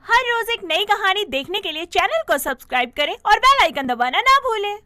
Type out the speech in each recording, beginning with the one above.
हर रोज एक नई कहानी देखने के लिए चैनल को सब्सक्राइब करें और बेल आइकन दबाना ना भूलें।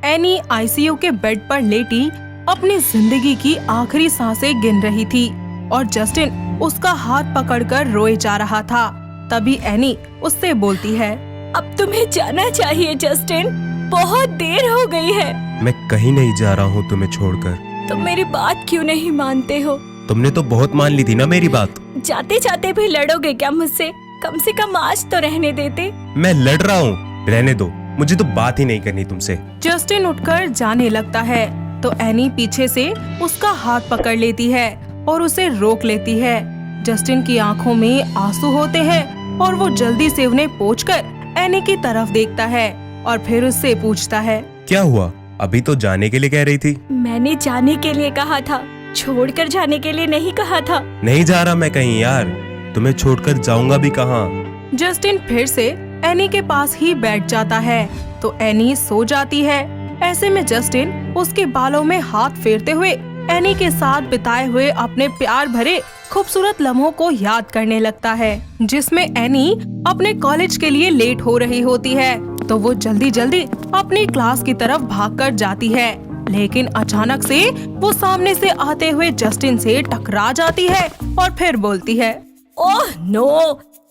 एनी आईसीयू के बेड पर लेटी अपनी जिंदगी की आखिरी सांसें गिन रही थी और जस्टिन उसका हाथ पकड़कर रोए जा रहा था। तभी एनी उससे बोलती है, अब तुम्हें जाना चाहिए जस्टिन, बहुत देर हो गई है। मैं कहीं नहीं जा रहा हूँ तुम्हें छोड़कर। तुम मेरी बात क्यों नहीं मानते हो? तुमने तो बहुत मान ली थी ना मेरी बात। जाते जाते भी लड़ोगे क्या मुझसे? कम से कम आज तो रहने देते। मैं लड़ रहा हूँ, रहने दो, मुझे तो बात ही नहीं करनी तुमसे। जस्टिन उठकर जाने लगता है तो एनी पीछे से उसका हाथ पकड़ लेती है और उसे रोक लेती है। जस्टिन की आंखों में आंसू होते हैं और वो जल्दी से उन्हें पोंछकर एनी की तरफ देखता है और फिर उससे पूछता है, क्या हुआ? अभी तो जाने के लिए कह रही थी। मैंने जाने के लिए कहा था, छोड़कर जाने के लिए नहीं कहा था। नहीं जा रहा मैं कहीं यार, तुम्हें छोड़कर जाऊंगा भी कहाँ। जस्टिन फिर से एनी के पास ही बैठ जाता है तो एनी सो जाती है। ऐसे में जस्टिन उसके बालों में हाथ फेरते हुए एनी के साथ बिताए हुए अपने प्यार भरे खूबसूरत लम्हों को याद करने लगता है, जिसमें एनी अपने कॉलेज के लिए लेट हो रही होती है। तो वो जल्दी जल्दी अपनी क्लास की तरफ भागकर जाती है, लेकिन अचानक से वो सामने से आते हुए जस्टिन से टकरा जाती है और फिर बोलती है, ओह नो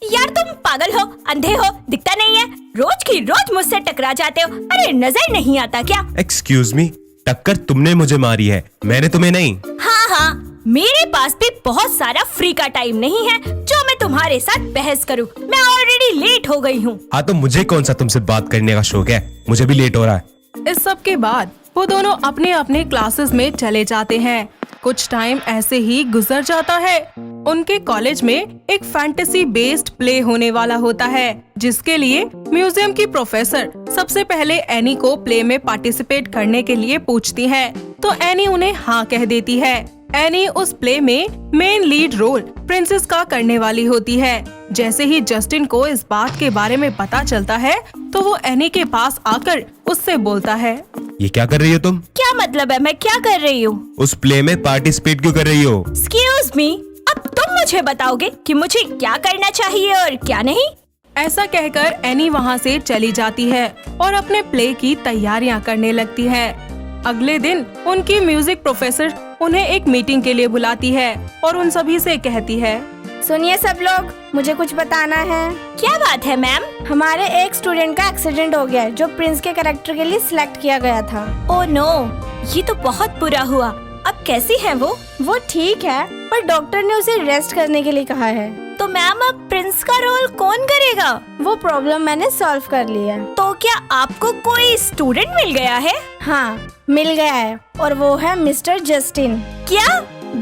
यार, तुम पागल हो, अंधे हो, दिखता नहीं है? रोज की रोज मुझसे टकरा जाते हो। अरे नजर नहीं आता क्या? एक्सक्यूज मी, टक्कर तुमने मुझे मारी है, मैंने तुम्हें नहीं। हाँ, मेरे पास भी बहुत सारा फ्री का टाइम नहीं है जो मैं तुम्हारे साथ बहस करूं। मैं ऑलरेडी लेट हो गई हूँ। हाँ तो मुझे कौन सा तुमसे बात करने का शौक है, मुझे भी लेट हो रहा है। इस सब के बाद वो दोनों अपने अपने क्लासेस में चले जाते हैं। कुछ टाइम ऐसे ही गुजर जाता है। उनके कॉलेज में एक फैंटेसी बेस्ड प्ले होने वाला होता है, जिसके लिए म्यूजियम की प्रोफेसर सबसे पहले एनी को प्ले में पार्टिसिपेट करने के लिए पूछती है, तो एनी उन्हें हाँ कह देती है। एनी उस प्ले में मेन लीड रोल प्रिंसेस का करने वाली होती है। जैसे ही जस्टिन को इस बात के बारे में पता चलता है तो वो एनी के पास आकर उससे बोलता है, ये क्या कर रही हो तुम? क्या मतलब है मैं क्या कर रही हूँ? उस प्ले में पार्टिसिपेट क्यों कर रही हो? एक्सक्यूज मी, अब तुम मुझे बताओगे कि मुझे क्या करना चाहिए और क्या नहीं? ऐसा कहकर एनी वहाँ से चली जाती है और अपने प्ले की तैयारियाँ करने लगती है। अगले दिन उनकी म्यूजिक प्रोफेसर उन्हें एक मीटिंग के लिए बुलाती है और उन सभी से कहती है, सुनिए सब लोग, मुझे कुछ बताना है। क्या बात है मैम? हमारे एक स्टूडेंट का एक्सीडेंट हो गया है जो प्रिंस के कैरेक्टर के लिए सिलेक्ट किया गया था। ओह नो, ये तो बहुत बुरा हुआ। अब कैसी है वो? वो ठीक है, पर डॉक्टर ने उसे रेस्ट करने के लिए कहा है। तो मैम अब प्रिंस का रोल कौन करेगा? वो प्रॉब्लम मैंने सॉल्व कर ली है। तो क्या आपको कोई स्टूडेंट मिल गया है? हाँ, मिल गया है और वो है मिस्टर जस्टिन। क्या?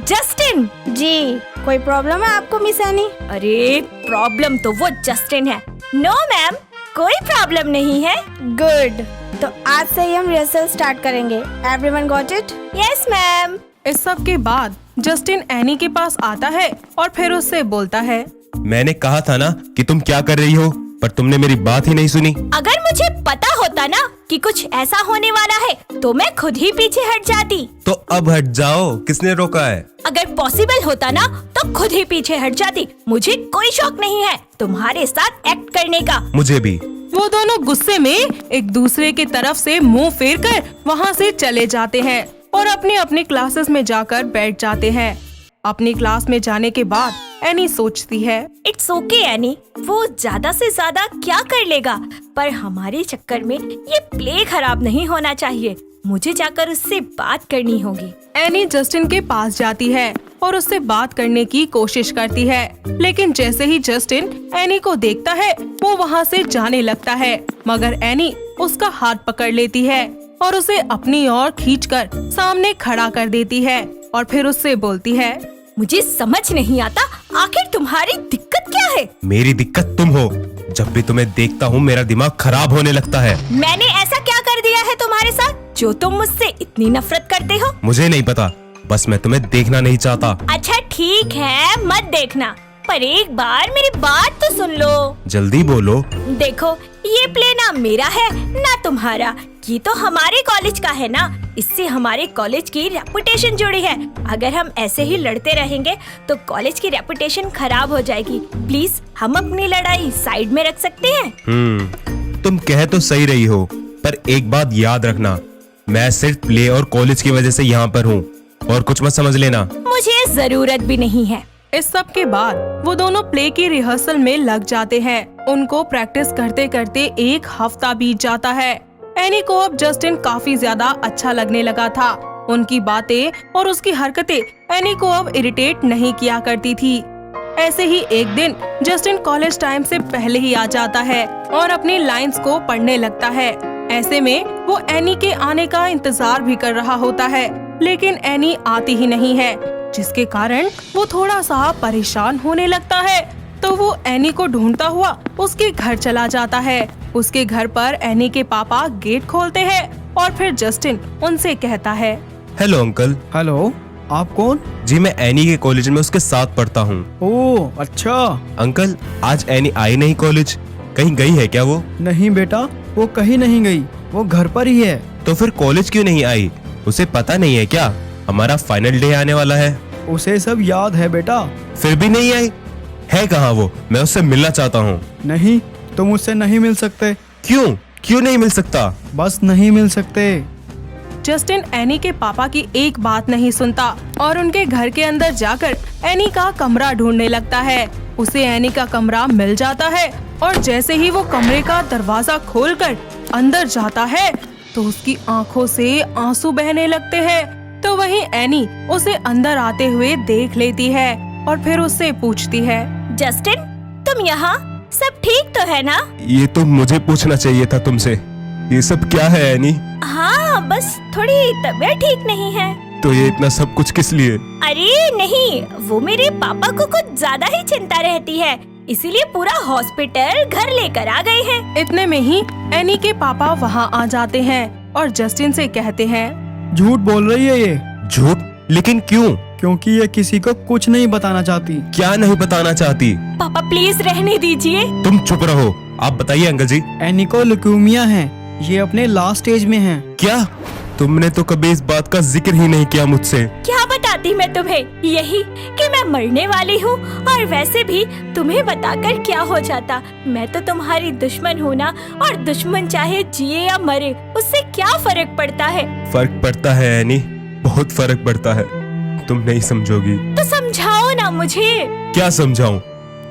जस्टिन? जी, कोई प्रॉब्लम है आपको मिस एनी? अरे प्रॉब्लम तो वो जस्टिन है। नो मैम, कोई प्रॉब्लम नहीं है। गुड, तो आज से ही हम रिहर्सल स्टार्ट करेंगे। Everyone got it? Yes ma'am. इस सब के बाद जस्टिन एनी के पास आता है और फिर उससे बोलता है, मैंने कहा था ना कि तुम क्या कर रही हो, पर तुमने मेरी बात ही नहीं सुनी। अगर मुझे पता होता ना कि कुछ ऐसा होने वाला है तो मैं खुद ही पीछे हट जाती। तो अब हट जाओ, किसने रोका है? अगर पॉसिबल होता ना तो खुद ही पीछे हट जाती। मुझे कोई शौक नहीं है तुम्हारे साथ एक्ट करने का। मुझे भी। वो दोनों गुस्से में एक दूसरे की तरफ से मुंह फेरकर वहाँ से चले जाते हैं और अपने अपने क्लासेस में जाकर बैठ जाते हैं। अपनी क्लास में जाने के बाद एनी सोचती है, इट्स ओके एनी, वो ज्यादा से ज्यादा क्या कर लेगा, पर हमारे चक्कर में ये प्ले खराब नहीं होना चाहिए। मुझे जाकर उससे बात करनी होगी। एनी जस्टिन के पास जाती है और उससे बात करने की कोशिश करती है, लेकिन जैसे ही जस्टिन एनी को देखता है वो वहाँ से जाने लगता है, मगर एनी उसका हाथ पकड़ लेती है और उसे अपनी ओर खींचकर सामने खड़ा कर देती है और फिर उससे बोलती है, मुझे समझ नहीं आता आखिर तुम्हारी दिक्कत क्या है? मेरी दिक्कत तुम हो। जब भी तुम्हें देखता हूँ मेरा दिमाग खराब होने लगता है। मैंने ऐसा क्या कर दिया है तुम्हारे साथ जो तुम मुझसे इतनी नफरत करते हो? मुझे नहीं पता, बस मैं तुम्हें देखना नहीं चाहता। अच्छा ठीक है, मत देखना, पर एक बार मेरी बात तो सुन लो। जल्दी बोलो। देखो, ये प्ले ना मेरा है ना तुम्हारा, ये तो हमारे कॉलेज का है ना, इससे हमारे कॉलेज की रेपुटेशन जुड़ी है। अगर हम ऐसे ही लड़ते रहेंगे तो कॉलेज की रेपुटेशन खराब हो जाएगी। प्लीज हम अपनी लड़ाई साइड में रख सकते हैं। तुम कह तो सही रही हो, पर एक बात याद रखना, मैं सिर्फ प्ले और कॉलेज की वजह से यहाँ पर हूँ, और कुछ मत समझ लेना। मुझे जरूरत भी नहीं है। इस सब के बाद वो दोनों प्ले की रिहर्सल में लग जाते हैं। उनको प्रैक्टिस करते करते एक हफ्ता बीत जाता है। एनी को अब जस्टिन काफी ज्यादा अच्छा लगने लगा था। उनकी बातें और उसकी हरकतें एनी को अब इरिटेट नहीं किया करती थी। ऐसे ही एक दिन जस्टिन कॉलेज टाइम से पहले ही आ जाता है और अपनी लाइंस को पढ़ने लगता है। ऐसे में वो एनी के आने का इंतजार भी कर रहा होता है, लेकिन एनी आती ही नहीं है, जिसके कारण वो थोड़ा सा परेशान होने लगता है। तो वो एनी को ढूंढता हुआ उसके घर चला जाता है। उसके घर पर एनी के पापा गेट खोलते हैं और फिर जस्टिन उनसे कहता है, हेलो अंकल। हेलो, आप कौन? जी मैं एनी के कॉलेज में उसके साथ पढ़ता हूँ। ओह अच्छा। अंकल आज एनी आई नहीं कॉलेज, कहीं गई है क्या वो? नहीं बेटा, वो कहीं नहीं गई, वो घर पर ही है। तो फिर कॉलेज क्यों नहीं आई? उसे पता नहीं है क्या हमारा फाइनल डे आने वाला है? उसे सब याद है बेटा। फिर भी नहीं आई? है कहाँ वो? मैं उससे मिलना चाहता हूँ। नहीं, तुम उससे नहीं मिल सकते। क्यों? क्यों नहीं मिल सकता? बस नहीं मिल सकते। जस्टिन एनी के पापा की एक बात नहीं सुनता और उनके घर के अंदर जाकर एनी का कमरा ढूंढने लगता है। उसे एनी का कमरा मिल जाता है और जैसे ही वो कमरे का दरवाजा खोलकर अंदर जाता है तो उसकी आंखों से आंसू बहने लगते हैं। तो वहीं एनी उसे अंदर आते हुए देख लेती है और फिर उससे पूछती है, जस्टिन तुम यहाँ? सब ठीक तो है ना? ये तो मुझे पूछना चाहिए था तुमसे। ये सब क्या है एनी? हाँ बस थोड़ी तबीयत ठीक नहीं है। तो ये इतना सब कुछ किस लिए? अरे नहीं, वो मेरे पापा को कुछ ज्यादा ही चिंता रहती है, इसीलिए पूरा हॉस्पिटल घर लेकर आ गए हैं। इतने में ही एनी के पापा वहाँ आ जाते हैं और जस्टिन से कहते हैं, झूठ बोल रही है ये। झूठ? लेकिन क्यों? क्योंकि ये किसी को कुछ नहीं बताना चाहती। क्या नहीं बताना चाहती? पापा प्लीज रहने दीजिए। तुम चुप रहो। आप बताइए अंकल जी। एनी को ल्यूकेमिया है, ये अपने लास्ट स्टेज में है। क्या? तुमने तो कभी इस बात का जिक्र ही नहीं किया मुझसे। क्या बताती मैं तुम्हें? यही कि मैं मरने वाली हूँ, और वैसे भी तुम्हें बताकर क्या हो जाता। मैं तो तुम्हारी दुश्मन हूँ ना, और दुश्मन चाहे जिए या मरे उससे क्या फर्क पड़ता है? फर्क पड़ता है एनी, बहुत फर्क पड़ता है। तुम नहीं समझोगी। तो समझाओ ना मुझे। क्या समझाऊं?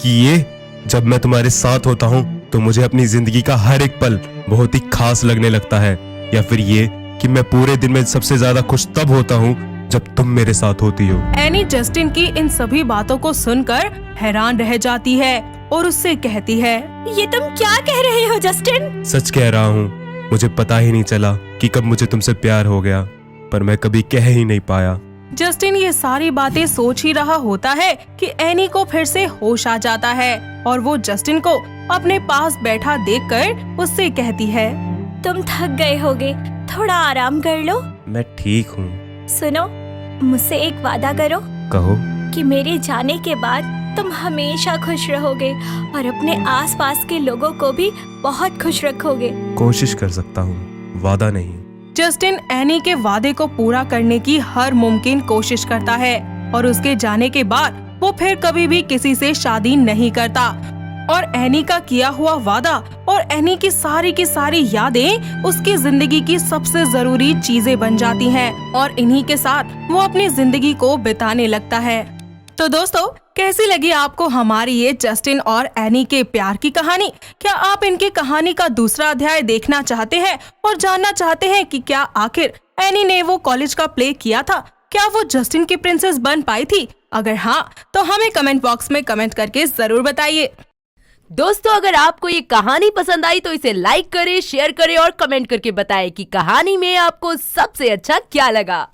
कि ये जब मैं तुम्हारे साथ होता हूँ तो मुझे अपनी जिंदगी का हर एक पल बहुत ही खास लगने लगता है, या फिर ये कि मैं पूरे दिन में सबसे ज्यादा खुश तब होता हूँ जब तुम मेरे साथ होती हो। एनी जस्टिन की इन सभी बातों को सुनकर हैरान रह जाती है और उससे कहती है, ये तुम क्या कह रहे हो जस्टिन? सच कह रहा हूँ, मुझे पता ही नहीं चला कि कब मुझे तुमसे प्यार हो गया, पर मैं कभी कह ही नहीं पाया। जस्टिन ये सारी बातें सोच ही रहा होता है कि एनी को फिर से होश आ जाता है और वो जस्टिन को अपने पास बैठा देखकर उससे कहती है, तुम थक गए होगे, थोड़ा आराम कर लो। मैं ठीक हूँ। सुनो, मुझसे एक वादा करो कहो। कि मेरे जाने के बाद तुम हमेशा खुश रहोगे और अपने आसपास के लोगों को भी बहुत खुश रखोगे। कोशिश कर सकता हूँ, वादा नहीं। जस्टिन एनी के वादे को पूरा करने की हर मुमकिन कोशिश करता है और उसके जाने के बाद वो फिर कभी भी किसी से शादी नहीं करता और एनी का किया हुआ वादा और एनी की सारी यादें उसकी जिंदगी की सबसे जरूरी चीजें बन जाती हैं और इन्हीं के साथ वो अपनी जिंदगी को बिताने लगता है। तो दोस्तों, कैसी लगी आपको हमारी ये जस्टिन और एनी के प्यार की कहानी? क्या आप इनकी कहानी का दूसरा अध्याय देखना चाहते हैं और जानना चाहते हैं कि क्या आखिर एनी ने वो कॉलेज का प्ले किया था? क्या वो जस्टिन की प्रिंसेस बन पाई थी? अगर हाँ, तो हमें कमेंट बॉक्स में कमेंट करके जरूर बताइए। दोस्तों, अगर आपको ये कहानी पसंद आई तो इसे लाइक करें, शेयर करें और कमेंट करके बताएं कि कहानी में आपको सबसे अच्छा क्या लगा।